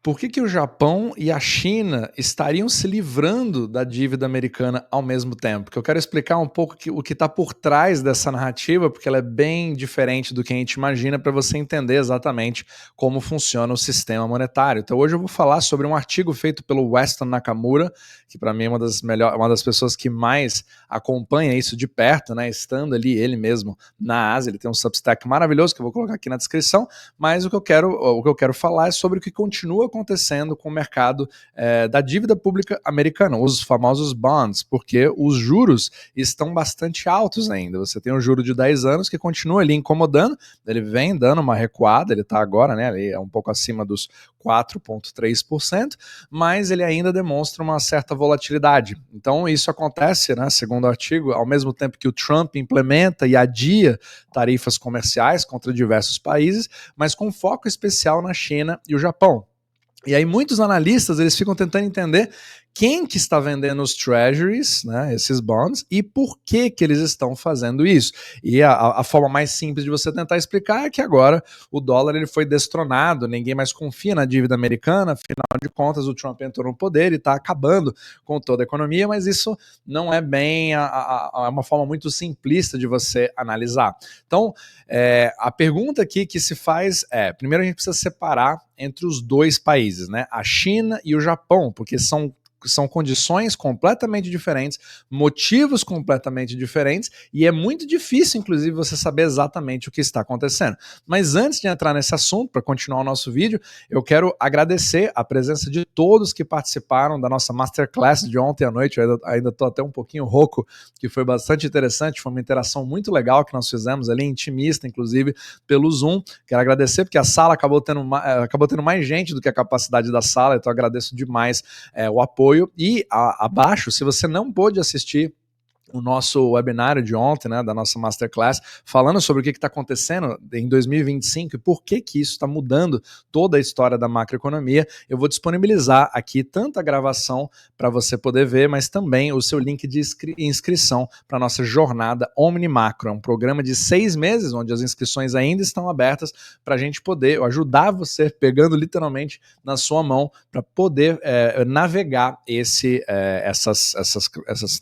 Por que o Japão e a China estariam se livrando da dívida americana ao mesmo tempo? Que eu quero explicar um pouco o que está por trás dessa narrativa, porque ela é bem diferente do que a gente imagina, para você entender exatamente como funciona o sistema monetário. Então hoje eu vou falar sobre um artigo feito pelo Weston Nakamura, que para mim é uma das pessoas que mais acompanha isso de perto, né? Estando ali ele mesmo na Ásia, ele tem um Substack maravilhoso que eu vou colocar aqui na descrição, mas o que eu quero falar é sobre o que continua acontecendo com o mercado da dívida pública americana, os famosos bonds, porque os juros estão bastante altos ainda. Você tem um juro de 10 anos que continua ali incomodando, ele vem dando uma recuada, ele está agora, né, ele é um pouco acima dos 4,3%, mas ele ainda demonstra uma certa volatilidade. Então isso acontece, né, segundo o artigo, ao mesmo tempo que o Trump implementa e adia tarifas comerciais contra diversos países, mas com foco especial na China e o Japão. E aí muitos analistas eles ficam tentando entender quem que está vendendo os treasuries, né, esses bonds, e por que eles estão fazendo isso. E a forma mais simples de você tentar explicar é que agora o dólar ele foi destronado, ninguém mais confia na dívida americana, afinal de contas o Trump entrou no poder e está acabando com toda a economia, mas isso não é bem uma forma muito simplista de você analisar. Então, a pergunta aqui que se faz é, primeiro a gente precisa separar entre os dois países, né, a China e o Japão, porque são condições completamente diferentes, motivos completamente diferentes, e é muito difícil, inclusive, você saber exatamente o que está acontecendo. Mas antes de entrar nesse assunto, para continuar o nosso vídeo, eu quero agradecer a presença de todos que participaram da nossa Masterclass de ontem à noite. Eu ainda estou até um pouquinho rouco, que foi bastante interessante, foi uma interação muito legal que nós fizemos ali, intimista, inclusive, pelo Zoom. Quero agradecer, porque a sala acabou tendo mais gente do que a capacidade da sala, então agradeço demais o apoio. E abaixo, se você não pôde assistir o nosso webinário de ontem, né, da nossa Masterclass, falando sobre o que está acontecendo em 2025 e por que isso está mudando toda a história da macroeconomia, eu vou disponibilizar aqui tanto a gravação para você poder ver, mas também o seu link de inscrição para a nossa jornada Omni Macro, é um programa de 6 meses, onde as inscrições ainda estão abertas para a gente poder ajudar você, pegando literalmente na sua mão, para poder navegar essas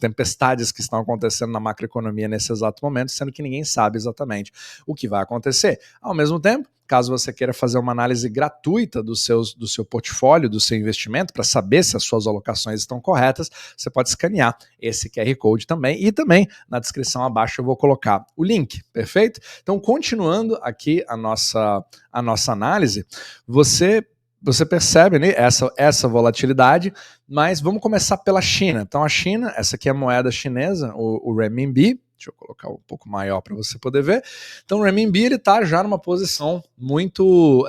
tempestades que estão acontecendo na macroeconomia nesse exato momento, sendo que ninguém sabe exatamente o que vai acontecer. Ao mesmo tempo, caso você queira fazer uma análise gratuita do seu portfólio, do seu investimento, para saber se as suas alocações estão corretas, você pode escanear esse QR Code também, e também na descrição abaixo eu vou colocar o link, perfeito? Então, continuando aqui a nossa análise, você percebe, né, essa volatilidade, mas vamos começar pela China. Então a China, essa aqui é a moeda chinesa, o renminbi, deixa eu colocar um pouco maior para você poder ver. Então o renminbi ele está já numa posição muito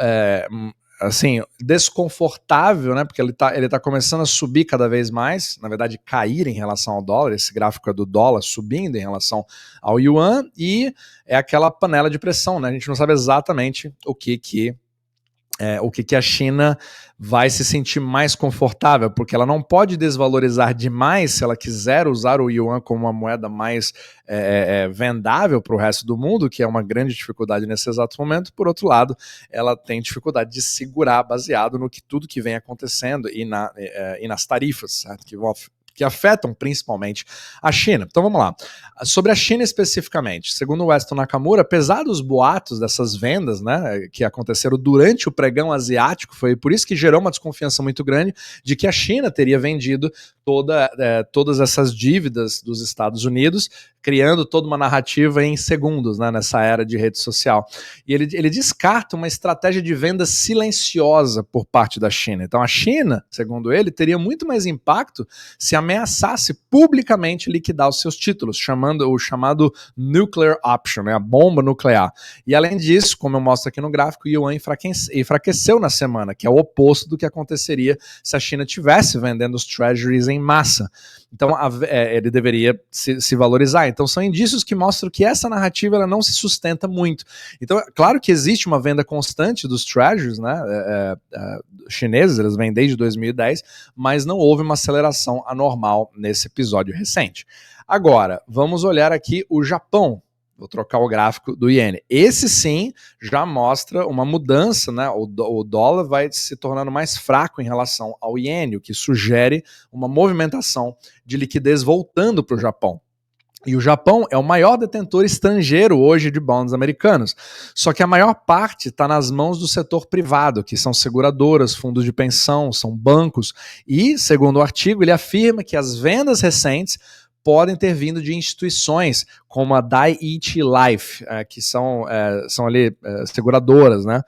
assim, desconfortável, né, porque ele tá começando a subir cada vez mais, na verdade cair em relação ao dólar, esse gráfico é do dólar subindo em relação ao yuan, e é aquela panela de pressão, né, a gente não sabe exatamente o que a China vai se sentir mais confortável, porque ela não pode desvalorizar demais se ela quiser usar o yuan como uma moeda mais vendável para o resto do mundo, que é uma grande dificuldade nesse exato momento. Por outro lado, ela tem dificuldade de segurar baseado no que tudo que vem acontecendo e nas tarifas, certo? Que afetam principalmente a China. Então vamos lá. Sobre a China especificamente, segundo o Weston Nakamura, apesar dos boatos dessas vendas, né, que aconteceram durante o pregão asiático, foi por isso que gerou uma desconfiança muito grande de que a China teria vendido todas essas dívidas dos Estados Unidos, criando toda uma narrativa em segundos, né, nessa era de rede social. E ele descarta uma estratégia de venda silenciosa por parte da China. Então a China, segundo ele, teria muito mais impacto se ameaçasse publicamente liquidar os seus títulos, o chamado nuclear option, né, a bomba nuclear. E além disso, como eu mostro aqui no gráfico, o yuan enfraqueceu na semana, que é o oposto do que aconteceria se a China tivesse vendendo os treasuries em massa. Então ele deveria se valorizar. Então são indícios que mostram que essa narrativa ela não se sustenta muito. Então claro que existe uma venda constante dos treasuries, né, chineses, eles vêm desde 2010, mas não houve uma aceleração anormal nesse episódio recente. Agora, vamos olhar aqui o Japão. Vou trocar o gráfico do iene. Esse sim já mostra uma mudança, né? O dólar vai se tornando mais fraco em relação ao iene, o que sugere uma movimentação de liquidez voltando para o Japão. E o Japão é o maior detentor estrangeiro hoje de bonds americanos. Só que a maior parte está nas mãos do setor privado, que são seguradoras, fundos de pensão, são bancos. E, segundo o artigo, ele afirma que as vendas recentes podem ter vindo de instituições como a Dai-ichi Life, que são ali seguradoras, né,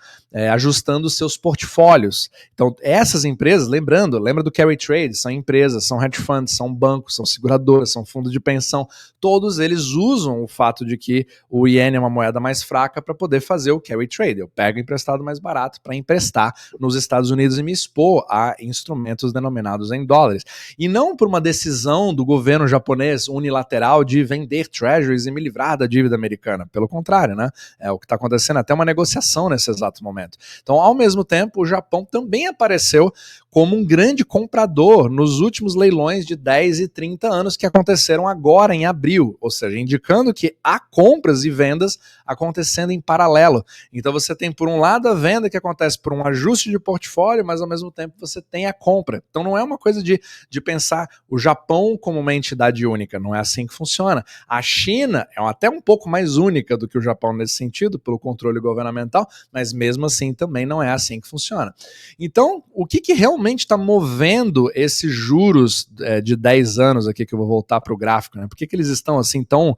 ajustando seus portfólios. Então, essas empresas, lembra do carry trade, são empresas, são hedge funds, são bancos, são seguradoras, são fundos de pensão, todos eles usam o fato de que o iene é uma moeda mais fraca para poder fazer o carry trade. Eu pego emprestado mais barato para emprestar nos Estados Unidos e me expor a instrumentos denominados em dólares. E não por uma decisão do governo japonês unilateral de vender treasuries e me livrar da dívida americana. Pelo contrário, né? É o que está acontecendo, até uma negociação nesse exato momento. Então, ao mesmo tempo, o Japão também apareceu como um grande comprador nos últimos leilões de 10 e 30 anos que aconteceram agora em abril, ou seja, indicando que há compras e vendas acontecendo em paralelo. Então você tem, por um lado, a venda que acontece por um ajuste de portfólio, mas ao mesmo tempo você tem a compra. Então não é uma coisa de pensar o Japão como uma entidade única, não é assim que funciona. A China é até um pouco mais única do que o Japão nesse sentido, pelo controle governamental, mas mesmo assim também não é assim que funciona. Então, o que realmente está movendo esses juros de 10 anos aqui, que eu vou voltar para o gráfico, né? Por que eles estão assim tão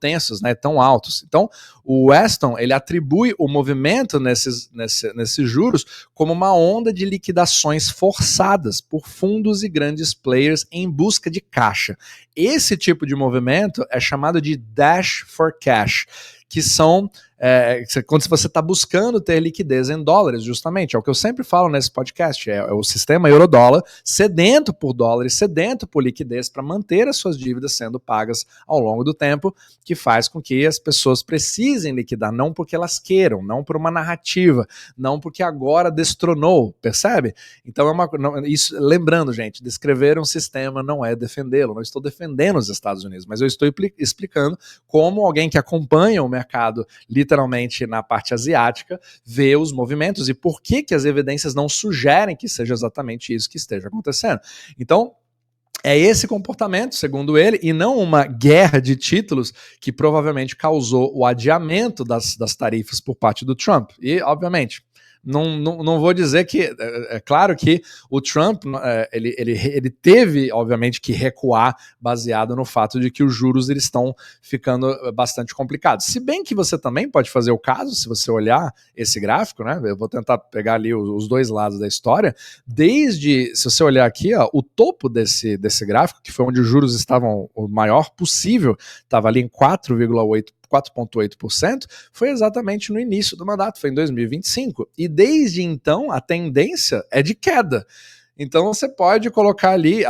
tensos, né? Tão altos? Então, o Weston, ele atribui o movimento nesses juros como uma onda de liquidações forçadas por fundos e grandes players em busca de caixa. Esse tipo de movimento é chamado de dash for cash, que são quando você está buscando ter liquidez em dólares, justamente, é o que eu sempre falo nesse podcast, é o sistema euro-dólar sedento por dólares, sedento por liquidez para manter as suas dívidas sendo pagas ao longo do tempo, que faz com que as pessoas precisem liquidar, não porque elas queiram, não por uma narrativa, não porque agora destronou, percebe? Então isso, lembrando, gente, descrever um sistema não é defendê-lo, não estou defendendo os Estados Unidos, mas eu estou explicando como alguém que acompanha o mercado literalmente na parte asiática, vê os movimentos e por que as evidências não sugerem que seja exatamente isso que esteja acontecendo. Então, é esse comportamento, segundo ele, e não uma guerra de títulos que provavelmente causou o adiamento das tarifas por parte do Trump. E, obviamente, não vou dizer que... É claro que o Trump ele teve, obviamente, que recuar baseado no fato de que os juros eles estão ficando bastante complicados. Se bem que você também pode fazer o caso, se você olhar esse gráfico, né? Eu vou tentar pegar ali os dois lados da história. Se você olhar aqui, ó, o topo desse gráfico, que foi onde os juros estavam o maior possível, estava ali em 4,8%, foi exatamente no início do mandato, foi em 2025. E desde então, a tendência é de queda. Então você pode colocar ali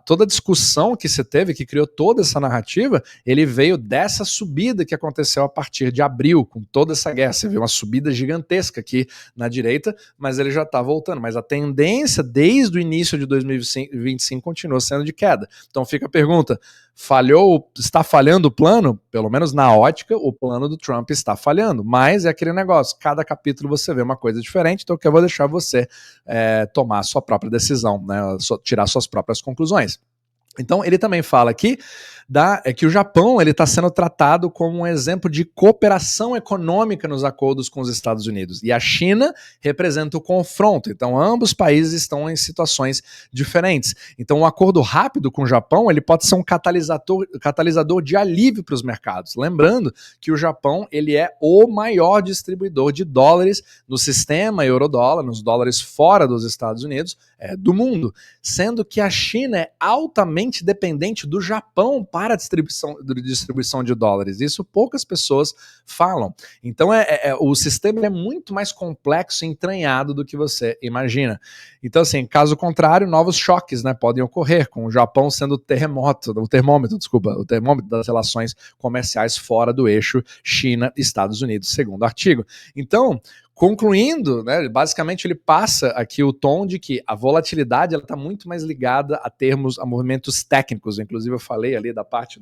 toda a discussão que você teve, que criou toda essa narrativa, ele veio dessa subida que aconteceu a partir de abril, com toda essa guerra. Você viu uma subida gigantesca aqui na direita, mas ele já está voltando. Mas a tendência desde o início de 2025 continua sendo de queda. Então fica a pergunta, está falhando o plano? Pelo menos na ótica, o plano do Trump está falhando, mas é aquele negócio, cada capítulo você vê uma coisa diferente, então eu vou deixar você tomar a sua própria decisão, né, tirar suas próprias conclusões. Então ele também fala aqui que o Japão está sendo tratado como um exemplo de cooperação econômica nos acordos com os Estados Unidos. E a China representa o confronto. Então ambos países estão em situações diferentes. Então um acordo rápido com o Japão ele pode ser um catalisador de alívio para os mercados. Lembrando que o Japão ele é o maior distribuidor de dólares no sistema euro-dólar, nos dólares fora dos Estados Unidos, do mundo. Sendo que a China é altamente dependente do Japão para a distribuição de dólares. Isso poucas pessoas falam. Então o sistema é muito mais complexo e entranhado do que você imagina. Então, assim, caso contrário, novos choques, né, podem ocorrer, com o Japão sendo o termômetro das relações comerciais fora do eixo China-Estados Unidos, segundo o artigo. Então, concluindo, né, basicamente ele passa aqui o tom de que a volatilidade está muito mais ligada a movimentos técnicos. Inclusive eu falei ali da parte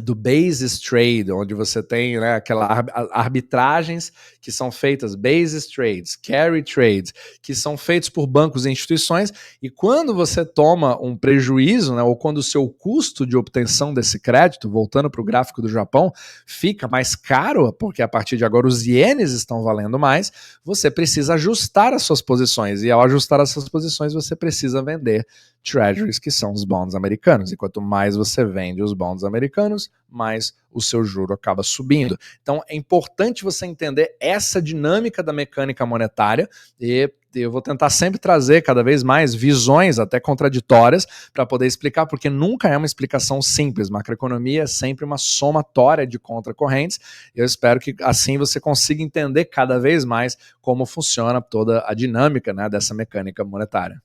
do basis trade, onde você tem, né, aquelas arbitragens que são feitas, basis trades, carry trades, que são feitos por bancos e instituições, e quando você toma um prejuízo, né, ou quando o seu custo de obtenção desse crédito, voltando para o gráfico do Japão, fica mais caro, porque a partir de agora os ienes estão valendo mais, você precisa ajustar as suas posições, e ao ajustar as suas posições, você precisa vender treasuries, que são os bonds americanos, e quanto mais você vende os bonds americanos, mais o seu juro acaba subindo. Então é importante você entender essa dinâmica da mecânica monetária, e eu vou tentar sempre trazer cada vez mais visões, até contraditórias, para poder explicar, porque nunca é uma explicação simples. Macroeconomia é sempre uma somatória de contracorrentes. Eu espero que assim você consiga entender cada vez mais como funciona toda a dinâmica, né, dessa mecânica monetária.